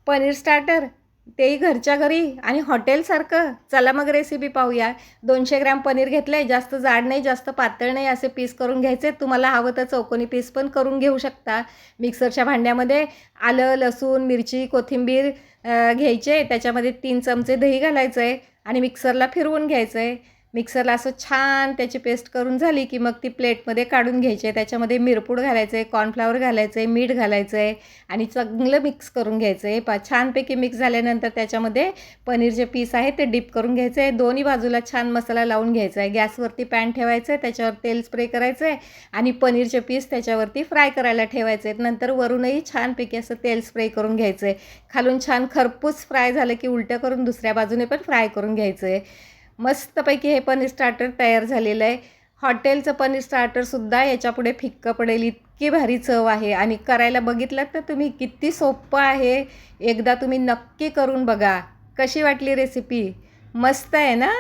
Paneer starter, तेही घरच्या घरी आणि हॉटेलसारखं. चला मग रेसिपी पाहूया. 200 ग्रॅम पनीर घेतलं आहे. जास्त जाड नाही, जास्त पातळ नाही, असे पीस करून घ्यायचे. तुम्हाला हवं तर चौकोनी पीस पण करून घेऊ शकता. मिक्सरच्या भांड्यामध्ये आलं, लसूण, मिरची, कोथिंबीर घ्यायचे. त्याच्यामध्ये 3 चमचे दही घालायचं आहे आणि मिक्सरला फिरवून घ्यायचं आहे. मिक्सरला असं छान त्याची पेस्ट करून झाली की मग ती प्लेटमध्ये काढून घ्यायची आहे. त्याच्यामध्ये मिरपूड घालायचं आहे, कॉर्नफ्लॉवर घालायचं आहे, मीठ घालायचं आहे आणि चांगलं मिक्स करून घ्यायचं आहे. छानपैकी मिक्स झाल्यानंतर त्याच्यामध्ये पनीरचे पीस आहे ते डिप करून घ्यायचं आहे. दोन्ही बाजूला छान मसाला लावून घ्यायचा आहे. गॅसवरती पॅन ठेवायचं आहे, त्याच्यावर तेल स्प्रे करायचं आहे आणि पनीरचे पीस त्याच्यावरती फ्राय करायला ठेवायचे आहेत. नंतर वरूनही छानपैकी असं तेल स्प्रे करून घ्यायचं आहे. खालून छान खरपूस फ्राय झालं की उलटं करून दुसऱ्या बाजूने पण फ्राय करून घ्यायचं आहे. मस्तपैकी हे पनीर स्टार्टर तयार झालेलं आहे. हॉटेलचं पनीर स्टार्टरसुद्धा याच्यापुढे फिक्कं पडेल, इतकी भारी चव आहे आणि करायला बघितलं तर तुम्ही किती सोपं आहे. एकदा तुम्ही नक्की करून बघा. कशी वाटली रेसिपी? मस्त आहे ना?